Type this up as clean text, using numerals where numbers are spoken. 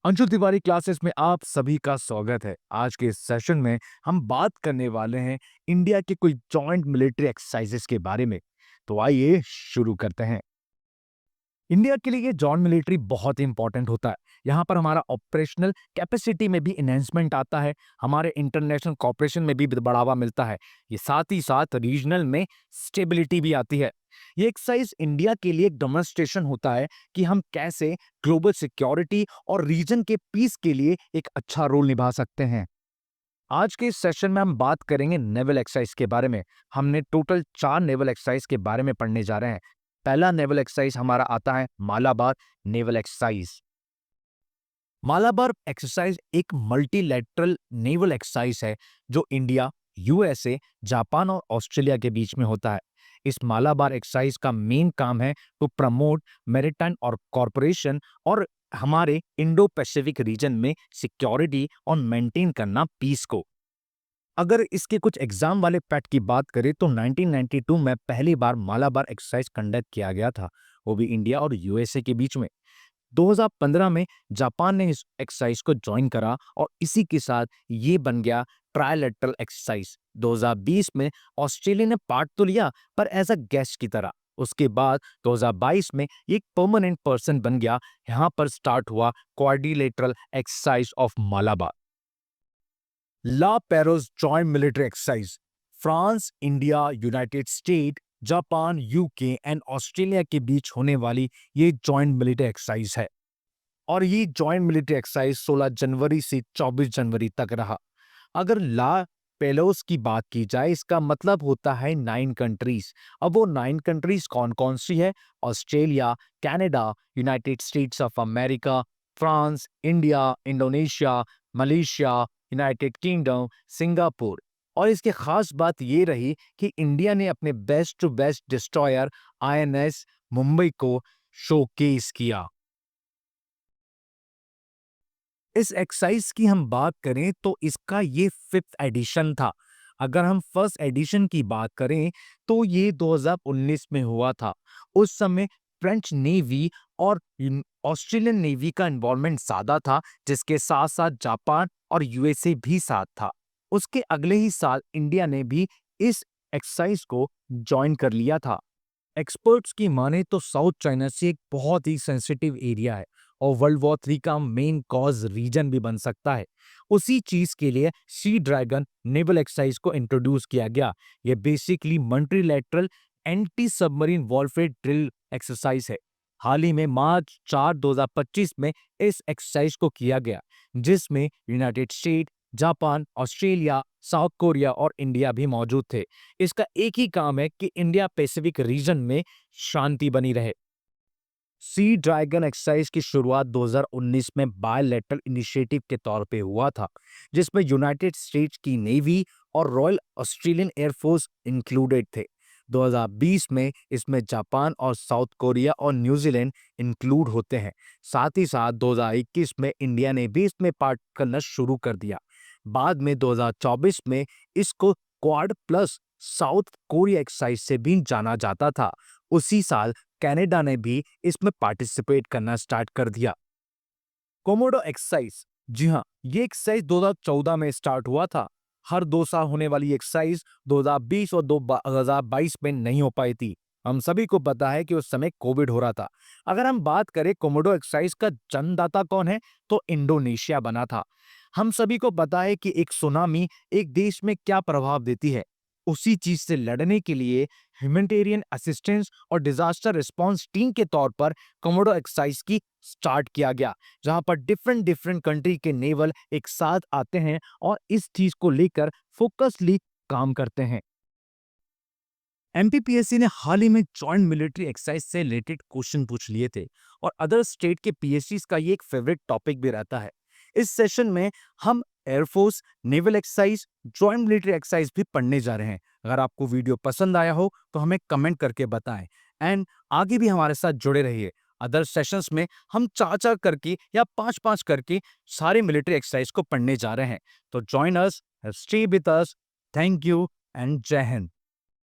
Anshu Tiwari classes में आप सभी का स्वागत है। आज के इस सेशन में हम बात करने वाले हैं इंडिया के कुछ जॉइंट मिलिट्री एक्सरसाइजेस के बारे में। तो आइए शुरू करते हैं। इंडिया के लिए ये जॉइंट मिलिट्री बहुत ही इंपॉर्टेंट होता है। यहाँ पर हमारा ऑपरेशनल कैपेसिटी में भी इन्हेंसमेंट आता है, हमारे इंटरनेशनल कॉपरेशन में भी बढ़ावा मिलता है। ये साथ ही साथ रीजनल में स्टेबिलिटी भी आती है। ये एक्सरसाइज इंडिया के लिए एक डेमोन्स्ट्रेशन होता है कि हम कैसे ग्लोबल सिक्योरिटी और रीजन के पीस के लिए एक अच्छा रोल निभा सकते हैं। आज के इस सेशन में हम बात करेंगे नेवल एक्सरसाइज के बारे में। हमने टोटल 4 नेवल एक्सरसाइज के बारे में पढ़ने जा रहे हैं। पहला नेवल एक्सरसाइज हमारा आता है Malabar naval exercise. Malabar exercise एक मल्टीलैटरल नेवल एक्सरसाइज है जो इंडिया, यूएसए, जापान और ऑस्ट्रेलिया के बीच में होता है। इस मालाबार एक्सरसाइज का मेन काम है टू प्रमोट मैरिटाइम और कॉर्पोरेशन और हमारे इंडो पैसिफिक रीजन में सिक्योरिटी और मेंटेन करना पीस को। अगर इसके कुछ एग्जाम वाले फैक्ट की बात करें तो 1992 में पहली बार मालाबार एक्सरसाइज कंडक्ट किया गया था, वो भी इंडिया और यूएसए के बीच में। 2015 में जापान ने इस एक्सरसाइज को ज्वाइन करा और इसी के साथ ये बन गया ट्रायलैटरल एक्सरसाइज। 2020 में ऑस्ट्रेलिया ने पार्ट तो लिया पर एज अ गेस्ट की तरह। उसके बाद 2022 में ये एक परमानेंट पर्सन बन गया। यहाँ पर स्टार्ट हुआ quadrilateral exercise of Malabar. La Perouse joint military exercise France, India, United State, Japan, UK and Australia के बीच होने वाली ये जॉइंट मिलिट्री एक्सरसाइज है। और ये जॉइंट मिलिट्री एक्सरसाइज 16 जनवरी से 24 जनवरी तक रहा। अगर ला पेलोस की बात की जाए, इसका मतलब होता है 9 कंट्रीज। अब वो 9 कंट्रीज कौन कौन सी है? Australia, Canada, United states of America, France, India, Indonesia, Malaysia, United kingdom, Singapore. और इसकी खास बात ये रही कि इंडिया ने अपने best to best destroyer INS Mumbai को शोकेस किया। इस एक्सरसाइज की हम बात करें तो इसका ये 5th एडिशन था। अगर हम फर्स्ट एडिशन की बात करें तो ये 2019 में हुआ था। उस समय फ्रेंच नेवी और ऑस्ट्रेलियन नेवी का इन्वॉल्वमेंट ज्यादा था, जिसके साथ साथ जापान और यूएसए भी साथ था। उसके अगले ही साल इंडिया ने भी इस एक्सरसाइज को ज्वाइन कर लिया था। एक्सपर्ट्स की माने तो साउथ चाइना सी एक बहुत ही सेंसिटिव एरिया है और वर्ल्ड वॉर 3 का मेन कॉज रीजन भी बन सकता है। उसी चीज के लिए सी ड्रैगन नेवल एक्सरसाइज को इंट्रोड्यूस किया गया। यह basically multilateral anti submarine warfare drill exercise है। हाल ही में मार्च 4 2025 में इस एक्सरसाइज को किया गया, जिसमें United State, Japan, Australia, south Korea और इंडिया भी मौजूद थे। इसका एक ही काम है कि इंडिया पैसिफिक रीजन में शांति बनी रहे। सी ड्रैगन एक्सरसाइज की शुरुआत 2019 में बायलैटरल इनिशिएटिव के तौर पे हुआ था, जिसमें यूनाइटेड स्टेट्स की नेवी और रॉयल ऑस्ट्रेलियन एयरफोर्स इंक्लूडेड थे। 2020 में इसमें जापान और साउथ कोरिया और न्यूजीलैंड इंक्लूड होते हैं। साथ ही साथ 2021 में इंडिया ने भी इसमें पार्ट करना शुरू कर दिया। बाद में 2024 में इसको quad plus south Korea exercise से भी जाना जाता था। उसी साल कनाडा ने भी इसमें पार्टिसिपेट करना स्टार्ट कर दिया। कोमोडो एक्सरसाइज, जी हाँ, ये एक्सरसाइज 2014 में स्टार्ट हुआ था। हर 2 साल होने वाली एक्सरसाइज 2020 और 2022 में नहीं हो पाई थी। हम सभी को पता है कि उस समय कोविड हो रहा था। अगर हम बात करें कोमोडो एक्सरसाइज का जन्मदाता कौन है, तो इंडोनेशिया बना था। हम सभी को पता है कि एक सुनामी एक देश में क्या प्रभाव देती है। उसी चीज से लड़ने के लिए ह्यूमैनिटेरियन असिस्टेंस और डिजास्टर रिस्पांस टीम के तौर पर कोमोडो एक्सरसाइज की स्टार्ट किया गया, जहां पर डिफरेंट डिफरेंट कंट्री के नेवल एक साथ आते हैं और इस चीज को लेकर फोकसली काम करते हैं। एमपीपीएससी ने हाल ही में जॉइंट मिलिट्री एक्सरसाइज से रिलेटेड क्वेश्चन पूछ लिए थे और अदर स्टेट के पीएससीज का ये एक फेवरेट टॉपिक भी रहता है। इस सेशन में हम air force naval exercise, joint military exercise भी पढ़ने जा रहे हैं। अगर आपको वीडियो पसंद आया हो तो हमें कमेंट करके बताएं एंड आगे भी हमारे साथ जुड़े रहिए। अदर सेशंस में हम 4-4 करके या 5-5 करके सारे मिलिट्री एक्सरसाइज को पढ़ने जा रहे हैं। तो join us, stay with us. Thank you and जय हिंद।